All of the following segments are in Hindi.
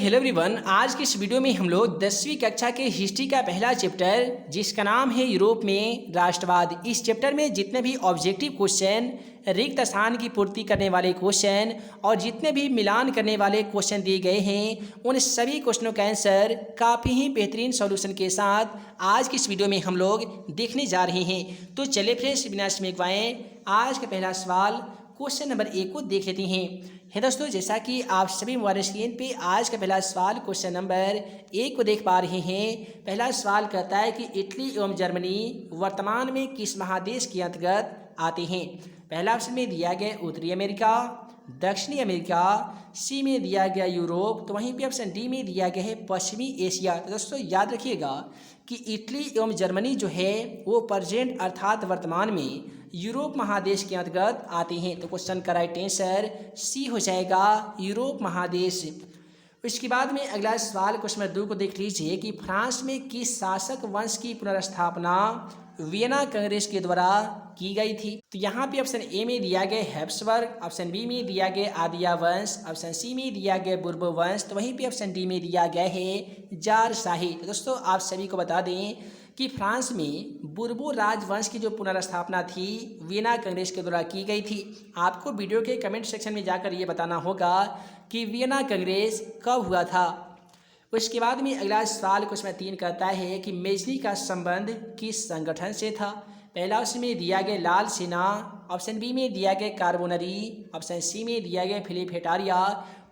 हेलो एवरीवन, आज की इस वीडियो में हम लोग 10वीं कक्षा के हिस्ट्री का पहला चैप्टर जिसका नाम है यूरोप में राष्ट्रवाद। इस चैप्टर में जितने भी ऑब्जेक्टिव क्वेश्चन, रिक्त स्थान की पूर्ति करने वाले क्वेश्चन और जितने भी मिलान करने वाले क्वेश्चन दिए गए हैं, उन सभी क्वेश्चनों का आंसर काफ़ी ही बेहतरीन सॉल्यूशन के साथ आज की इस वीडियो में हम लोग देखने जा रहे हैं। तो चलिए फ्रेंड्स, बिना समय गवाएं आज का पहला सवाल क्वेश्चन नंबर 1 को देख लेते हैं। दोस्तों, जैसा कि आप सभी मोबाइल स्क्रीन पे आज का पहला सवाल क्वेश्चन नंबर 1 को देख पा रहे हैं। पहला सवाल कहता है कि इटली एवं जर्मनी वर्तमान में किस महादेश के अंतर्गत आते हैं। पहला ऑप्शन में दिया गया उत्तरी अमेरिका, दक्षिणी अमेरिका, सी में दिया गया यूरोप, तो वहीं पे ऑप्शन डी में दिया गया है पश्चिमी एशिया। तो दोस्तों याद रखिएगा कि इटली एवं जर्मनी जो है वो प्रेजेंट अर्थात वर्तमान में यूरोप महादेश के अंतर्गत आते हैं। तो क्वेश्चन का राइट आंसर सी हो जाएगा, यूरोप महादेश। इसके बाद में अगला सवाल क्वेश्चन नंबर 2 को देख लीजिए कि फ्रांस में किस शासक वंश की पुनर्स्थापना वियना कांग्रेस के द्वारा की गई थी। तो यहाँ पे ऑप्शन ए में दिया गया हैब्सबर्ग, ऑप्शन बी में दिया गया आदिया वंश, ऑप्शन सी में दिया गया बुर्बो वंश, तो वहीं पे ऑप्शन डी में दिया गया है जार शाही। तो दोस्तों आप सभी को बता दें कि फ्रांस में बुर्बो राजवंश की जो पुनर्स्थापना थी वियना कांग्रेस के द्वारा की गई थी। आपको वीडियो के कमेंट सेक्शन में जाकर ये बताना होगा कि वियना कांग्रेस कब हुआ था। उसके बाद में अगला सवाल क्वेश्चन नंबर 3 कहता है कि मेजनी का संबंध किस संगठन से था। पहला ऑप्शन में दिया गया लाल सेना, ऑप्शन बी में दिया गया कार्बोनरी, ऑप्शन सी में दिया गया फिलिप हेटारिया,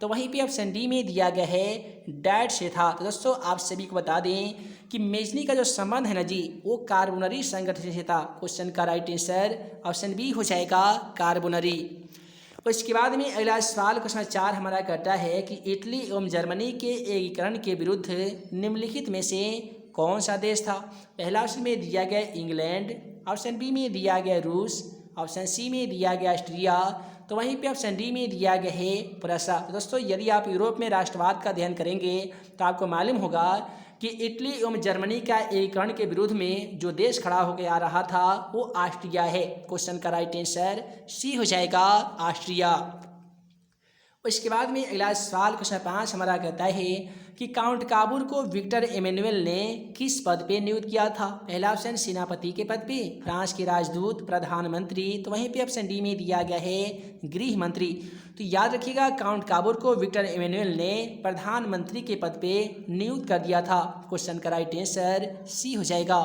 तो वहीं पे ऑप्शन डी में दिया गया है डैट से था। तो दोस्तों आप सभी को बता दें कि मेजनी का जो संबंध है ना जी, वो कार्बोनरी संगठन से था। क्वेश्चन का राइट आंसर ऑप्शन बी हो जाएगा, कार्बोनरी। उसके बाद में अगला सवाल क्वेश्चन 4 हमारा कहता है कि इटली एवं जर्मनी के एकीकरण के विरुद्ध निम्नलिखित में से कौन सा देश था। पहला ऑप्शन में दिया गया इंग्लैंड, ऑप्शन बी में दिया गया रूस, ऑप्शन सी में दिया गया ऑस्ट्रिया, तो वहीं पे ऑप्शन डी में दिया गया है प्रूसिया। तो दोस्तों यदि आप यूरोप में राष्ट्रवाद का अध्ययन करेंगे तो आपको मालूम होगा कि इटली एवं जर्मनी का एकीकरण के विरुद्ध में जो देश खड़ा होकर आ रहा था वो ऑस्ट्रिया है। क्वेश्चन का राइट आंसर सी हो जाएगा, ऑस्ट्रिया। उसके बाद में अगला सवाल क्वेश्चन 5 हमारा कहता है कि काउंट काबूल को विक्टर एमेनुअल ने किस पद पे नियुक्त किया था। पहला ऑप्शन सेनापति के पद पे, फ्रांस के राजदूत, प्रधानमंत्री, तो वहीं पे ऑप्शन डी में दिया गया है गृह मंत्री। तो याद रखिएगा काउंट काबूल को विक्टर एमेनुअल ने प्रधानमंत्री के पद पे नियुक्त कर दिया था। क्वेश्चन का राइट आंसर सी हो जाएगा।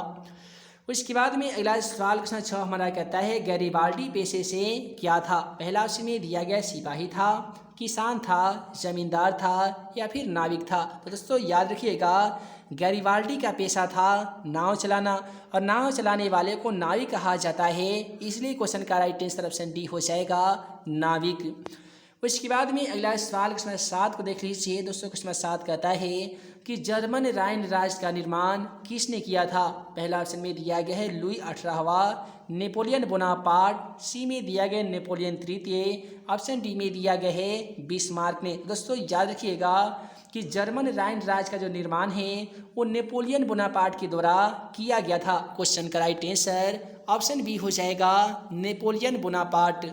उसके बाद में अगला सवाल क्वेश्चन 6 हमारा कहता है गैरिबाल्डी पेशे से क्या था। पहला ऑप्शन में दिया गया सिपाही था, किसान था, जमींदार था या फिर नाविक था। तो दोस्तों याद रखिएगा गैरिबाल्डी का पेशा था नाव चलाना, और नाव चलाने वाले को नाविक कहा जाता है, इसलिए क्वेश्चन का राइट आंसर ऑप्शन डी हो जाएगा, नाविक। उसके बाद में अगला सवाल क्वेश्चन 7 को देख लीजिए। दोस्तों क्वेश्चन 7 कहता है कि जर्मन राइन राज्य का निर्माण किसने किया था। पहला ऑप्शन में दिया गया है लुई 18वां, नेपोलियन बोनापार्ट, सी में दिया गया नेपोलियन तृतीय, ऑप्शन डी में दिया गया है बिस्मार्क ने। दोस्तों याद रखिएगा कि जर्मन राइन राज्य का जो निर्माण है वो नेपोलियन बोनापार्ट के द्वारा किया गया था। क्वेश्चन का राइट आंसर ऑप्शन बी हो जाएगा, नेपोलियन बोनापार्ट।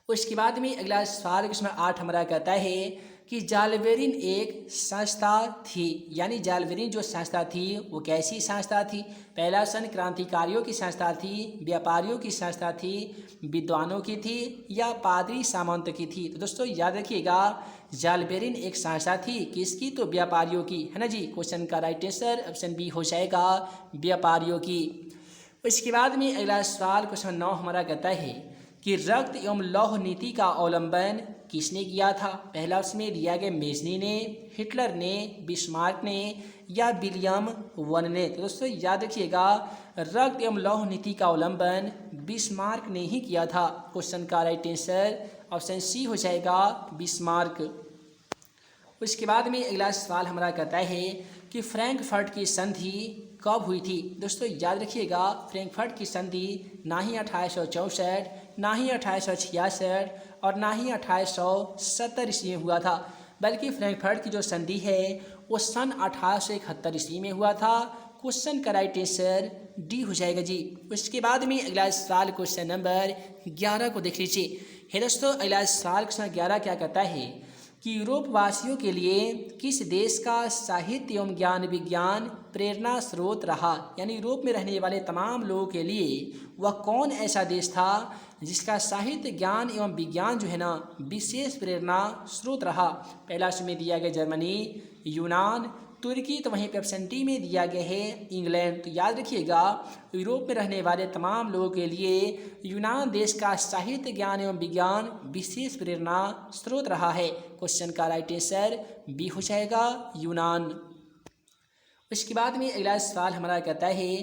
उसके बाद में अगला सवाल क्वेश्चन 8 हमारा कहता है कि जालबेरिन एक संस्था थी, यानी जालबेरिन जो संस्था थी वो कैसी संस्था थी। पहला ऑप्शन क्रांतिकारियों की संस्था थी, व्यापारियों की संस्था थी, विद्वानों की थी या पादरी सामंत की थी। तो दोस्तों याद रखिएगा जालबेरिन एक संस्था थी, किसकी, तो व्यापारियों की, है ना जी। क्वेश्चन का राइट आंसर ऑप्शन बी हो जाएगा, व्यापारियों की। इसके बाद में अगला सवाल क्वेश्चन 9 हमारा कहता है कि रक्त एवं लौह नीति का अवलंबन किसने किया था। पहला ऑप्शन में दिया गया मेजनी ने, हिटलर ने, बिस्मार्क ने या विलियम वन ने। तो दोस्तों याद रखिएगा रक्त एवं लौह नीति का अवलंबन बिस्मार्क ने ही किया था। क्वेश्चन का राइट आंसर ऑप्शन सी हो जाएगा, बिस्मार्क। उसके बाद में अगला सवाल हमारा कहता है कि फ्रैंकफर्ट की संधि कब हुई थी। दोस्तों याद रखिएगा फ्रैंकफर्ट की संधि ना ही 1864, ना ही 1866 और ना ही 1870 ईस्वी में हुआ था, बल्कि फ्रैंकफर्ट की जो संधि है वो सन 1871 ईस्वी में हुआ था। क्वेश्चन का राइट आंसर डी हो जाएगा जी। उसके बाद में अगला सवाल क्वेश्चन नंबर 11 को देख लीजिए। दोस्तों अगला सवाल क्वेश्चन 11 क्या कहता है कि यूरोप वासियों के लिए किस देश का साहित्य एवं ज्ञान विज्ञान प्रेरणा स्रोत रहा, यानी यूरोप में रहने वाले तमाम लोगों के लिए वह कौन ऐसा देश था जिसका साहित्य ज्ञान एवं विज्ञान जो है ना विशेष प्रेरणा स्रोत रहा। पहला ऑप्शन में दिया गया जर्मनी, यूनान, तुर्की, तो वहीं पे ऑप्शन डी में दिया गया है इंग्लैंड। तो याद रखिएगा यूरोप में रहने वाले तमाम लोगों के लिए यूनान देश का साहित्य ज्ञान एवं विज्ञान विशेष प्रेरणा स्रोत रहा है। क्वेश्चन का राइट आंसर बी हो जाएगा यूनान। उसके बाद में अगला सवाल हमारा कहता है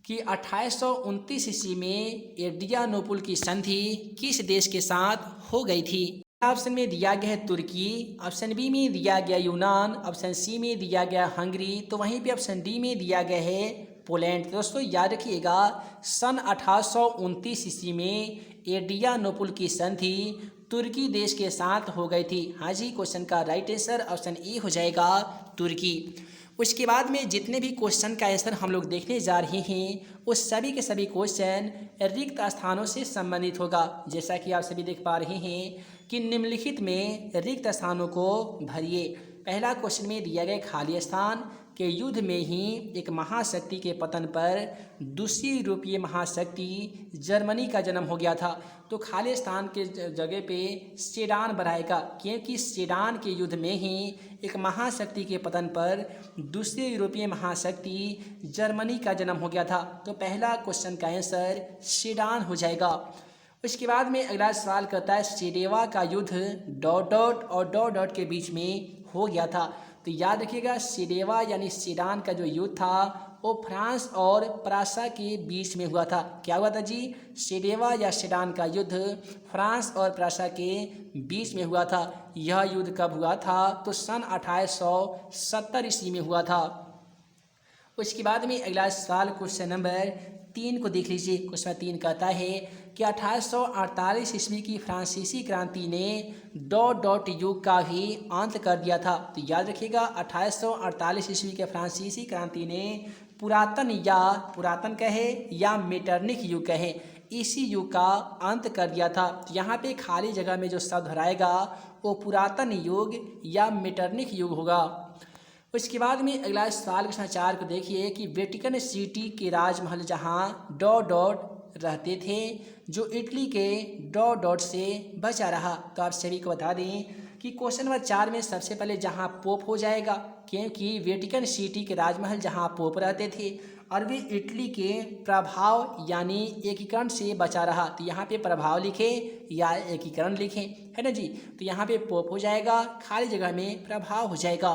कि 1829 ईस्वी में एड्रियानोपुल की संधि किस देश के साथ हो गई थी। ऑप्शन में दिया गया है तुर्की, ऑप्शन बी में दिया गया यूनान, ऑप्शन सी में दिया गया हंगरी, तो वहीं पे ऑप्शन डी में दिया गया है पोलैंड। तो दोस्तों याद रखिएगा सन 1829 ईस्वी में एड्रियानोपुल की संधि तुर्की देश के साथ हो गई थी। हाँ जी, क्वेश्चन का राइट आंसर ऑप्शन ए हो जाएगा तुर्की। उसके बाद में जितने भी क्वेश्चन का आंसर हम लोग देखने जा रहे हैं वो सभी के सभी क्वेश्चन रिक्त स्थानों से संबंधित होगा। जैसा कि आप सभी देख पा रहे हैं कि निम्नलिखित में रिक्त स्थानों को भरिए। पहला क्वेश्चन में दिया गया खाली स्थान के युद्ध में ही एक महाशक्ति के पतन पर दूसरी यूरोपीय महाशक्ति जर्मनी का जन्म हो गया था। तो खाली स्थान के जगह पे सेडान बनाएगा, क्योंकि सेडान के युद्ध में ही एक महाशक्ति के पतन पर दूसरी यूरोपीय महाशक्ति जर्मनी का जन्म हो गया था। तो पहला क्वेश्चन का आंसर सेडान हो जाएगा। उसके बाद में अगला सवाल कहता है सेडेवा का युद्ध डॉट डॉट और डॉट डॉट के बीच में हो गया था। तो याद रखिएगा सेडेवा यानी सेडान का जो युद्ध था वो फ्रांस और प्रासा के बीच में हुआ था। क्या हुआ था जी? सेडेवा या सेडान का युद्ध फ्रांस और प्रासा के बीच में हुआ था। यह युद्ध कब हुआ था? तो सन 1870 ईस्वी में हुआ था। उसके बाद में अगला सवाल क्वेश्चन नंबर 3 को देख लीजिए। क्वेश्चन 3 कहता है कि 1848 ईस्वी की फ्रांसीसी क्रांति ने डॉट डॉट युग का भी अंत कर दिया था। तो याद रखिएगा 1848 ईस्वी के फ्रांसीसी क्रांति ने पुरातन कहे या मेटरनिक युग कहे, इसी युग का अंत कर दिया था। तो यहाँ पे खाली जगह में जो शब्द हराएगा वो पुरातन युग या मेटरनिक युग होगा। उसके बाद में अगला सवाल क्वेश्चन 4 को देखिए कि वेटिकन सिटी के राजमहल जहाँ डॉट डॉट रहते थे जो इटली के डॉट डॉट से बचा रहा। तो आप सभी को बता दें कि क्वेश्चन नंबर 4 में सबसे पहले जहाँ पोप हो जाएगा, क्योंकि वेटिकन सिटी के राजमहल जहाँ पोप रहते थे और वे इटली के प्रभाव यानी एकीकरण से बचा रहा। तो यहाँ पे प्रभाव लिखे या एकीकरण लिखें, है ना जी। तो यहाँ पे पोप हो जाएगा, खाली जगह में प्रभाव हो जाएगा।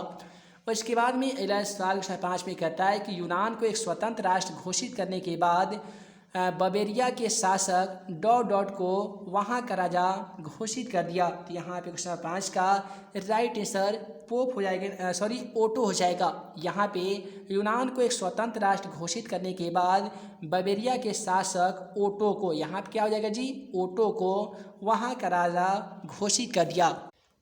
और इसके बाद में अगला सवाल 5 में कहता है कि यूनान को एक स्वतंत्र राष्ट्र घोषित करने के बाद बवेरिया के शासक डॉट डॉट को वहाँ का राजा घोषित कर दिया। तो यहाँ पे क्वेश्चन 5 का राइट आंसर पोप हो जाएगा, ओटो हो जाएगा। यहाँ पे यूनान को एक स्वतंत्र राष्ट्र घोषित करने के बाद बवेरिया के शासक ओटो को, यहाँ पे क्या हो जाएगा जी? ओटो को वहाँ का राजा घोषित कर दिया।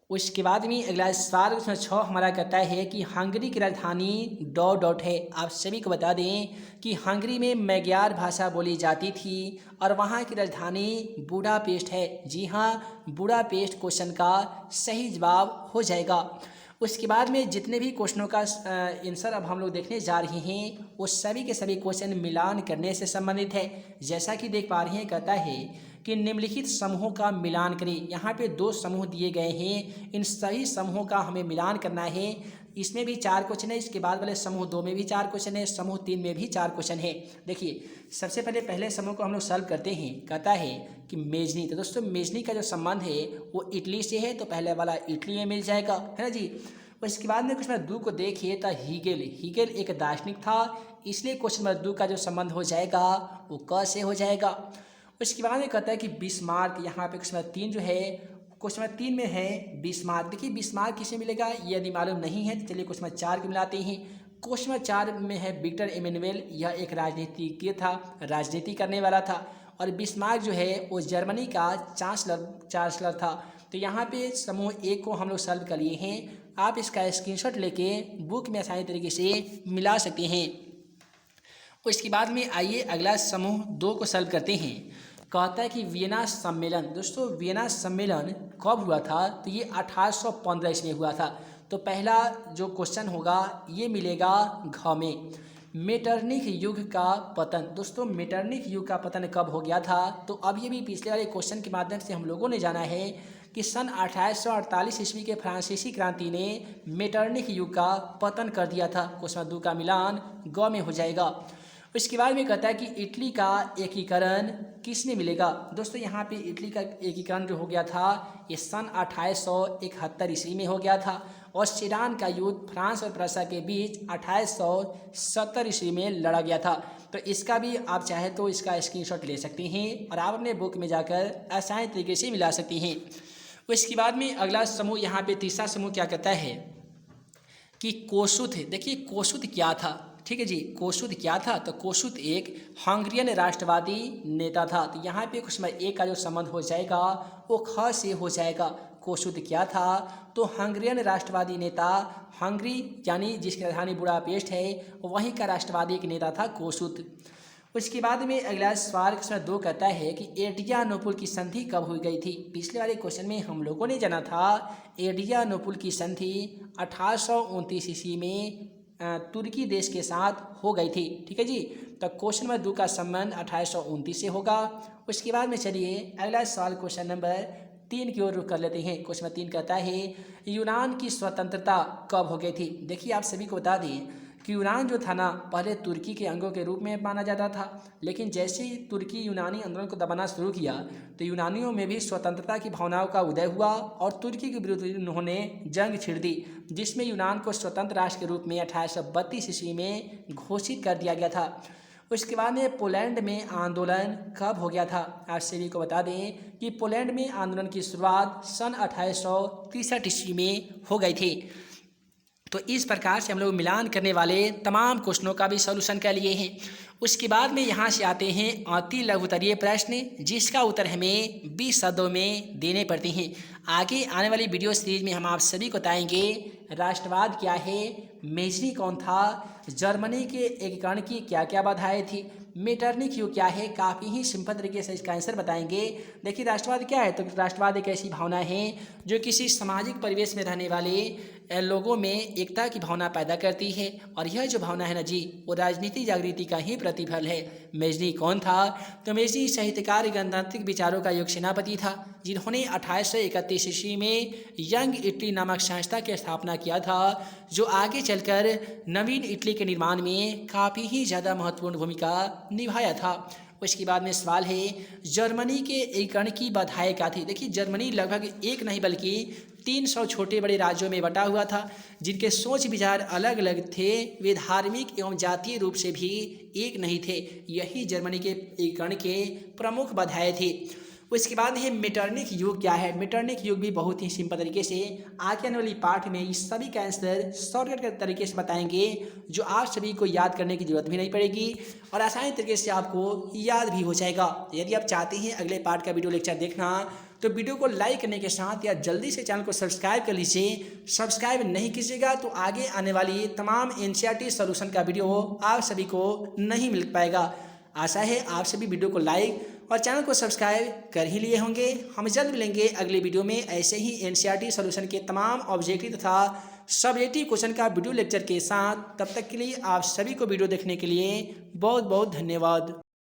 उसके बाद में अगला सवाल 6 हमारा कहता है कि हंगरी की राजधानी डॉट डॉट है। आप सभी को बता दें कि हंगरी में मैग्यार भाषा बोली जाती थी और वहाँ की राजधानी बुडापेस्ट है। जी हाँ, बुडापेस्ट क्वेश्चन का सही जवाब हो जाएगा। उसके बाद में जितने भी क्वेश्चनों का आंसर अब हम लोग देखने जा रहे हैं वो सभी के सभी क्वेश्चन मिलान करने से संबंधित है। जैसा कि देख पा रहे हैं कहता है कि निम्नलिखित समूहों का मिलान करें। यहाँ पे 2 समूह दिए गए हैं, इन सभी समूहों का हमें मिलान करना है। इसमें भी 4 क्वेश्चन है, इसके बाद वाले समूह 2 में भी 4 क्वेश्चन है, समूह 3 में भी 4 क्वेश्चन है। देखिए सबसे पहले समूह को हम लोग सॉल्व करते हैं। कहता है कि मेजनी, तो दोस्तों मेजनी का जो संबंध है वो इटली से है, तो पहले वाला इटली में मिल जाएगा, है ना जी। और इसके बाद में क्वेश्चन नंबर 2 को देखिए तो हीगेल एक दार्शनिक था, इसलिए क्वेश्चन नंबर 2 का जो संबंध हो जाएगा वो क से हो जाएगा। उसके बाद में कहता है कि बिस्मार्क, यहाँ पे क्वेश्चन नंबर 3 जो है, क्वेश्चन नंबर 3 में है बिस्मार्क। देखिए बिस्मार्क किसे मिलेगा यदि मालूम नहीं है तो चलिए क्वेश्चन नंबर 4 को मिलाते हैं। क्वेश्चन नंबर 4 में है विक्टर इमैनुएल, यह एक राजनीतिज्ञ था, राजनीति करने वाला था। और बिस्मार्क जो है वो जर्मनी का चांसलर था। तो यहाँ पे समूह 1 को हम लोग सॉल्व कर लिए हैं। आप इसका स्क्रीनशॉट लेके बुक में आसानी तरीके से मिला सकते हैं। उसके बाद में आइए अगला समूह 2 को सॉल्व करते हैं। कहता है कि वियना सम्मेलन, दोस्तों वियना सम्मेलन कब हुआ था, तो ये 1815 ईस्वी में हुआ था। तो पहला जो क्वेश्चन होगा ये मिलेगा घ में। मेटरनिख युग का पतन, दोस्तों मेटरनिख युग का पतन कब हो गया था, तो अब ये भी पिछले वाले क्वेश्चन के माध्यम से हम लोगों ने जाना है कि सन 1848 ईस्वी के फ्रांसीसी क्रांति ने मेटरनिख युग का पतन कर दिया था। क्वेश्चन 2 का मिलान ग में हो जाएगा। इसके बाद में कहता है कि इटली का एकीकरण किसने मिलेगा, दोस्तों यहाँ पे इटली का एकीकरण जो हो गया था ये सन 1871 ईस्वी में हो गया था। और सीडान का युद्ध फ्रांस और प्रसा के बीच 1870 ईस्वी में लड़ा गया था। तो इसका भी आप चाहे तो इसका स्क्रीनशॉट ले सकते हैं और आप अपने बुक में जाकर आसान तरीके से मिला सकते हैं। इसके बाद में अगला समूह यहाँ पे तीसरा समूह क्या कहता है कि कोसुत है। देखिए कोसुत क्या था, ठीक है जी, कोसुत क्या था, तो कोसुत एक हंगरियन राष्ट्रवादी नेता था। तो यहाँ पे कुछ एक का जो संबंध हो जाएगा वो ख से हो जाएगा। कोसुत क्या था, तो हंगरियन राष्ट्रवादी नेता, हंगरी यानी जिसकी राजधानी बुडापेस्ट है वहीं का राष्ट्रवादी एक नेता था कोसुत। उसके बाद में अगला सवाल क्वेश्चन 2 कहता है कि एड्रियानोपुल की संधि कब हुई गई थी। पिछले वाले क्वेश्चन में हम लोगों ने जाना था एड्रियानोपुल की संधि 1829 ईस्वी में तुर्की देश के साथ हो गई थी, ठीक है जी। तो क्वेश्चन नंबर 2 का संबंध 1829 से होगा। उसके बाद में चलिए अगला सवाल क्वेश्चन नंबर 3 की ओर रुख कर लेते हैं। क्वेश्चन नंबर 3 कहता है यूनान की स्वतंत्रता कब हो गई थी। देखिए आप सभी को बता दें कि यूनान जो था ना पहले तुर्की के अंगों के रूप में माना जाता था, लेकिन जैसे ही तुर्की यूनानी आंदोलन को दबाना शुरू किया तो यूनानियों में भी स्वतंत्रता की भावनाओं का उदय हुआ और तुर्की के विरुद्ध उन्होंने जंग छिड़ दी, जिसमें यूनान को स्वतंत्र राष्ट्र के रूप में 1832 ईस्वी में घोषित कर दिया गया था। उसके बाद में पोलैंड में आंदोलन कब हो गया था। आप सभी को बता दें कि पोलैंड में आंदोलन की शुरुआत सन 1863 ईस्वी में हो गई थी। तो इस प्रकार से हम लोग मिलान करने वाले तमाम क्वेश्चनों का भी सॉल्यूशन कर लिए हैं। उसके बाद में यहाँ से आते हैं अति लघुत्तरीय प्रश्न, जिसका उत्तर हमें 20 शब्दों में देने पड़ते हैं। आगे आने वाली वीडियो सीरीज में हम आप सभी को बताएंगे राष्ट्रवाद क्या है, मेजनी कौन था, जर्मनी के एकीकरण की क्या क्या बाधाएं थी, मेटरनिख युग क्या है, काफ़ी ही सिंपल तरीके से इसका आंसर बताएंगे। देखिए राष्ट्रवाद क्या है, तो राष्ट्रवाद एक ऐसी भावना है जो किसी सामाजिक परिवेश में रहने वाले लोगों में एकता की भावना पैदा करती है, और यह जो भावना है ना जी वो राजनीतिक जागृति का ही प्रतिफल है। मेजनी कौन था, तो मेजनी साहित्यकार गणतांत्रिक विचारों का युग सेनापति था, जिन्होंने 1831 ईस्वी में यंग इटली नामक संस्था की स्थापना किया था, जो आगे चलकर नवीन इटली के निर्माण में काफ़ी ही ज़्यादा महत्वपूर्ण भूमिका निभाया था। उसके बाद में सवाल है जर्मनी के एकीकरण की बाधाएं क्या थी। देखिए जर्मनी लगभग एक नहीं बल्कि 300 छोटे बड़े राज्यों में बटा हुआ था, जिनके सोच विचार अलग अलग थे, वे धार्मिक एवं जातीय रूप से भी एक नहीं थे। यही जर्मनी के एकीकरण के प्रमुख बाधाएं थी। उसके बाद है मेटरनिख युग क्या है। मेटरनिख युग भी बहुत ही सिंपल तरीके से आगे आने वाली पाठ में इस सभी का आंसर शॉर्टकट के तरीके से बताएंगे, जो आप सभी को याद करने की जरूरत भी नहीं पड़ेगी और आसानी तरीके से आपको याद भी हो जाएगा। यदि आप चाहते हैं अगले पार्ट का वीडियो लेक्चर देखना तो वीडियो को लाइक करने के साथ या जल्दी से चैनल को सब्सक्राइब कर लीजिए। सब्सक्राइब नहीं कीजिएगा तो आगे आने वाली तमाम एनसीईआरटी सॉल्यूशन का वीडियो आप सभी को नहीं मिल पाएगा। आशा है आप सभी वीडियो को लाइक और चैनल को सब्सक्राइब कर ही लिए होंगे। हम जल्द मिलेंगे अगले वीडियो में ऐसे ही एनसीईआरटी सॉल्यूशन के तमाम ऑब्जेक्टिव तथा सब्जेक्टिव क्वेश्चन का वीडियो लेक्चर के साथ। तब तक के लिए आप सभी को वीडियो देखने के लिए बहुत बहुत धन्यवाद।